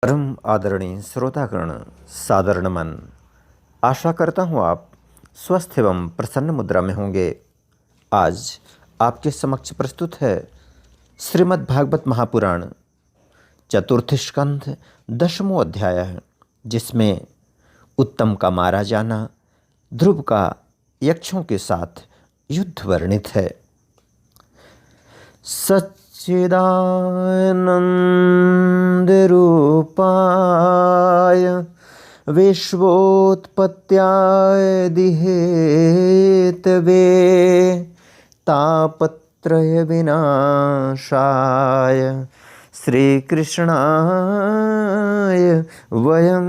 परम आदरणीय श्रोतागण, सादर नमन। आशा करता हूँ आप स्वस्थ एवं प्रसन्न मुद्रा में होंगे। आज आपके समक्ष प्रस्तुत है श्रीमद् भागवत महापुराण चतुर्थ स्कंध 10वां अध्याय है, जिसमें उत्तम का मारा जाना, ध्रुव का यक्षों के साथ युद्ध वर्णित है। सच्चिदानन्दरूपाय विश्वोत्पत्त्याय दिहेतवे तापत्रय विनाशाय श्रीकृष्णाय वयं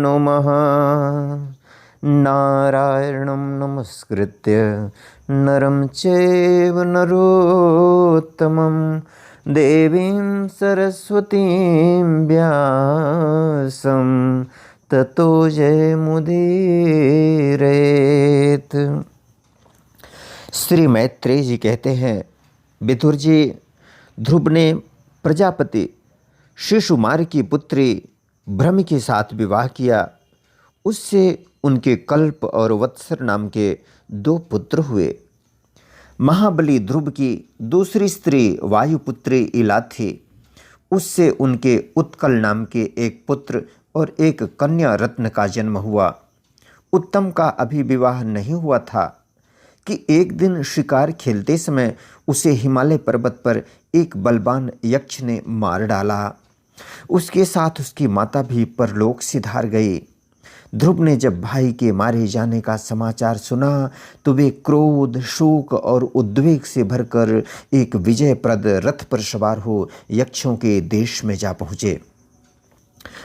नुमः। नारायणं नमस्कृत्य नरं चैव नरोत्तमं देवीं सरस्वतीं व्यासं ततो जयमुदीरयेत्। श्री मैत्रेय जी कहते हैं, विदुर जी, ध्रुव ने प्रजापति शिशुमार की पुत्री भ्रमि के साथ विवाह किया। उससे उनके कल्प और वत्सर नाम के 2 पुत्र हुए। महाबली ध्रुव की दूसरी स्त्री वायुपुत्री इला थी। उससे उनके उत्कल नाम के एक पुत्र और एक कन्या रत्न का जन्म हुआ। उत्तम का अभी विवाह नहीं हुआ था कि एक दिन शिकार खेलते समय उसे हिमालय पर्वत पर एक बलवान यक्ष ने मार डाला। उसके साथ उसकी माता भी परलोक सिधार गई। ध्रुव ने जब भाई के मारे जाने का समाचार सुना तो वे क्रोध, शोक और उद्वेग से भरकर एक विजयप्रद रथ पर सवार हो यक्षों के देश में जा पहुँचे।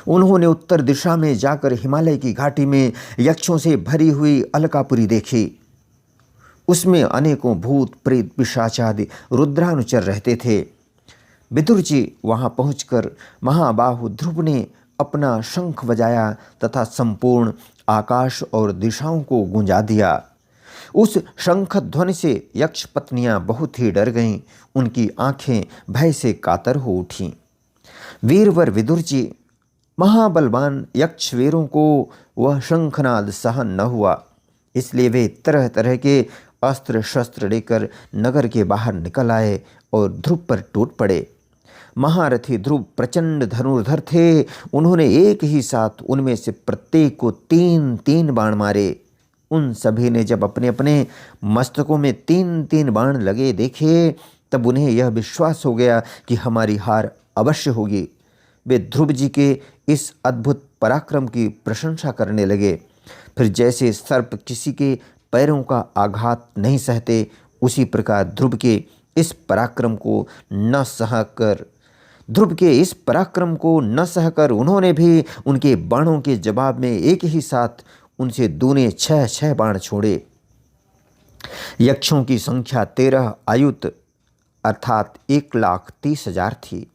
उन्होंने उत्तर दिशा में जाकर हिमालय की घाटी में यक्षों से भरी हुई अलकापुरी देखी। उसमें अनेकों भूत, प्रेत, पिशाच आदि रुद्रानुचर रहते थे। विदुर जी वहाँ पहुँचकर महाबाहु ध्रुव ने अपना शंख बजाया तथा संपूर्ण आकाश और दिशाओं को गूंजा दिया। उस शंख ध्वनि से यक्ष पत्नियां बहुत ही डर गईं। उनकी आंखें भय से कातर हो उठीं। वीरवर विदुर जी, महाबलवान यक्ष वीरों को वह शंखनाद सहन न हुआ, इसलिए वे तरह तरह के अस्त्र शस्त्र लेकर नगर के बाहर निकल आए और ध्रुव पर टूट पड़े। महारथी ध्रुव प्रचंड धनुर्धर थे। उन्होंने एक ही साथ उनमें से प्रत्येक को 3-3 बाण मारे। उन सभी ने जब अपने अपने मस्तकों में 3-3 बाण लगे देखे, तब उन्हें यह विश्वास हो गया कि हमारी हार अवश्य होगी। वे ध्रुव जी के इस अद्भुत पराक्रम की प्रशंसा करने लगे। फिर जैसे सर्प किसी के पैरों का आघात नहीं सहते, उसी प्रकार ध्रुव के इस पराक्रम को न सहकर उन्होंने भी उनके बाणों के जवाब में एक ही साथ उनसे दूने 6-6 बाण छोड़े। यक्षों की संख्या 13 आयुत अर्थात 1,30,000 थी।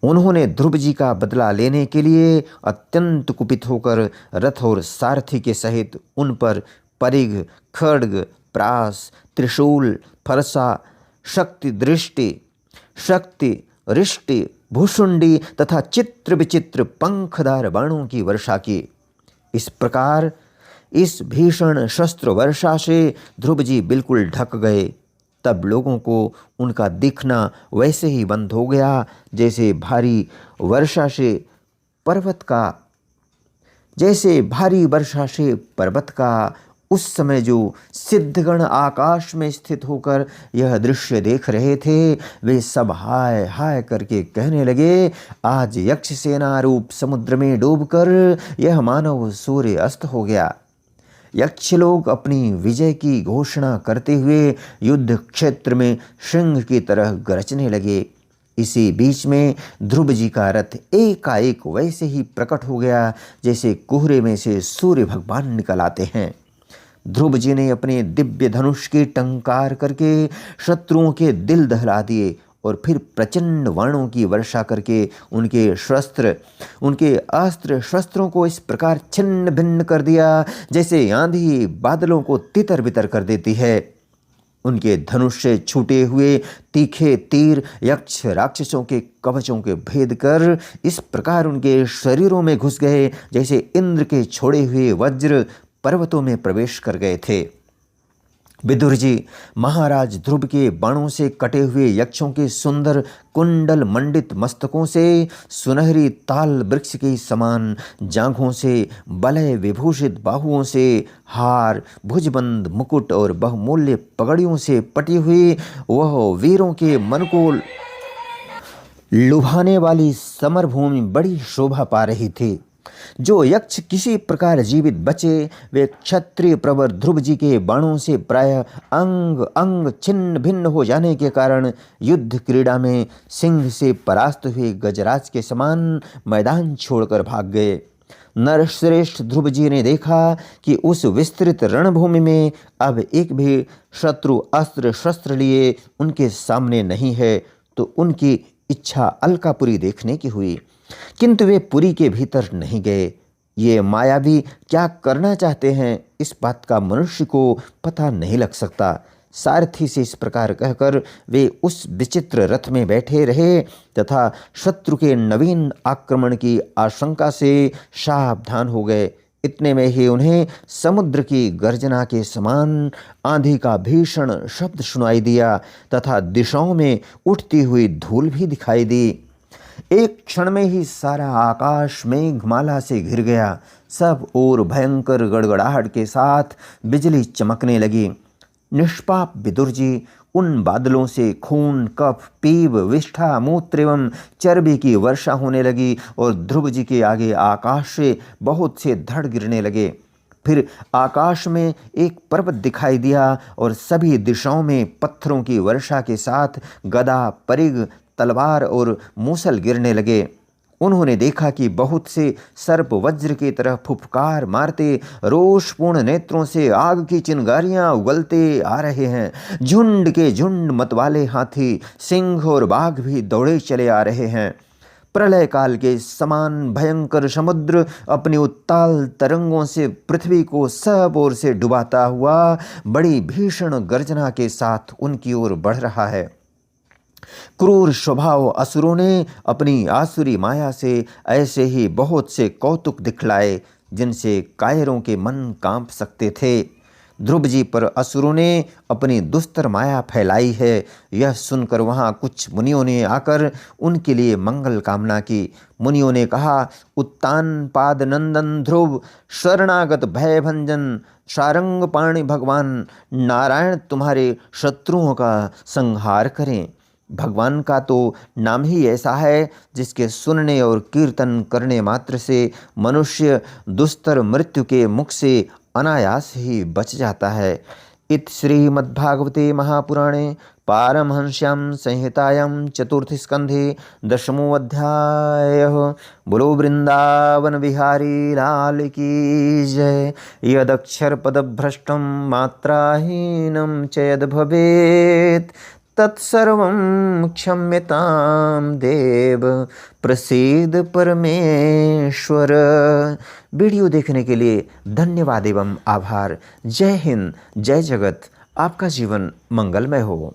उन्होंने ध्रुव जी का बदला लेने के लिए अत्यंत कुपित होकर रथ और सारथी के सहित उन पर परिघ, खड्ग, प्रास, त्रिशूल, फरसा, शक्ति दृष्टि, शक्ति रिष्टि, भूषुंडी तथा चित्र विचित्र पंखदार बाणों की वर्षा की। इस प्रकार इस भीषण शस्त्र वर्षा से ध्रुव जी बिल्कुल ढक गए। तब लोगों को उनका दिखना वैसे ही बंद हो गया जैसे भारी वर्षा से पर्वत का उस समय जो सिद्धगण आकाश में स्थित होकर यह दृश्य देख रहे थे, वे सब हाय हाय करके कहने लगे, आज यक्ष सेना रूप समुद्र में डूबकर यह मानव सूर्य अस्त हो गया। यक्ष लोग अपनी विजय की घोषणा करते हुए युद्ध क्षेत्र में सिंह की तरह गरजने लगे। इसी बीच में ध्रुव जी का रथ एकाएक वैसे ही प्रकट हो गया जैसे कोहरे में से सूर्य भगवान निकल आते हैं। ध्रुव जी ने अपने दिव्य धनुष की टंकार करके शत्रुओं के दिल दहला दिए और फिर प्रचंड बाणों की वर्षा करके उनके अस्त्र शस्त्रों को इस प्रकार छिन्न भिन्न कर दिया जैसे आंधी बादलों को तितर बितर कर देती है। उनके धनुष से छूटे हुए तीखे तीर यक्ष राक्षसों के कवचों के भेद कर इस प्रकार उनके शरीरों में घुस गए जैसे इंद्र के छोड़े हुए वज्र पर्वतों में प्रवेश कर गए थे। विदुर जी महाराज ध्रुव के बाणों से कटे हुए यक्षों के सुंदर कुंडल मंडित मस्तकों से, सुनहरी ताल वृक्ष के समान जांघों से, वलय विभूषित बाहुओं से, हार भुजबंद मुकुट और बहुमूल्य पगड़ियों से पटी हुई वह वीरों के मन को लुभाने वाली समरभूमि बड़ी शोभा पा रही थी। जो यक्ष किसी प्रकार जीवित बचे वे क्षत्रिय प्रवर ध्रुव जी के बाणों से प्रायः अंग अंग छिन्न भिन्न हो जाने के कारण युद्ध क्रीड़ा में सिंह से परास्त हुए गजराज के समान मैदान छोड़कर भाग गए। नरश्रेष्ठ ध्रुव जी ने देखा कि उस विस्तृत रणभूमि में अब एक भी शत्रु अस्त्र शस्त्र लिए उनके सामने नहीं है, तो उनकी इच्छा अलकापुरी देखने की हुई, किंतु वे पुरी के भीतर नहीं गए। ये मायावी क्या करना चाहते हैं इस बात का मनुष्य को पता नहीं लग सकता। सारथी से इस प्रकार कहकर वे उस विचित्र रथ में बैठे रहे तथा शत्रु के नवीन आक्रमण की आशंका से सावधान हो गए। इतने में ही उन्हें समुद्र की गर्जना के समान आंधी का भीषण शब्द सुनाई दिया तथा दिशाओं में उठती हुई धूल भी दिखाई दी। एक क्षण में ही सारा आकाश मेघमाला से घिर गया। सब ओर भयंकर गड़गड़ाहट के साथ बिजली चमकने लगी। निष्पाप विदुर जी उन बादलों से खून, कफ, पीव, विष्ठा, मूत्र एवं चर्बी की वर्षा होने लगी और ध्रुव जी के आगे आकाश से बहुत से धड़ गिरने लगे। फिर आकाश में एक पर्वत दिखाई दिया और सभी दिशाओं में पत्थरों की वर्षा के साथ गदा, परिग, तलवार और मूसल गिरने लगे। उन्होंने देखा कि बहुत से सर्प वज्र की तरह फुफकार मारते रोषपूर्ण नेत्रों से आग की चिंगारियां उगलते आ रहे हैं। झुंड के झुंड मतवाले हाथी, सिंह और बाघ भी दौड़े चले आ रहे हैं। प्रलय काल के समान भयंकर समुद्र अपनी उत्ताल तरंगों से पृथ्वी को सब ओर से डुबाता हुआ बड़ी भीषण गर्जना के साथ उनकी ओर बढ़ रहा है। क्रूर स्वभाव असुरों ने अपनी आसुरी माया से ऐसे ही बहुत से कौतुक दिखलाए जिनसे कायरों के मन कांप सकते थे। ध्रुव जी पर असुरों ने अपनी दुस्तर माया फैलाई है, यह सुनकर वहाँ कुछ मुनियों ने आकर उनके लिए मंगल कामना की। मुनियों ने कहा, उत्तान पाद नंदन ध्रुव, शरणागत भय भंजन सारंग पाणी भगवान, नारायण तुम्हारे शत्रुओं का संहार करें। भगवान का तो नाम ही ऐसा है जिसके सुनने और कीर्तन करने मात्र से मनुष्य दुस्तर मृत्यु के मुख से अनायास ही बच जाता है। इत श्रीमद्भागवते महापुराणे पारमहंस्यां संहितायां चतुर्थ स्कंधे दशमो अध्यायः। बोलो वृंदावन बिहारी लाल की जय। यदक्षर पदभ्रष्टं मात्राहीनं च यद् भवेत् तत्सर्वं क्षम्यतां देव, प्रसीद परमेश्वर। वीडियो देखने के लिए धन्यवाद एवं आभार। जय हिंद, जय जगत। आपका जीवन मंगलमय हो।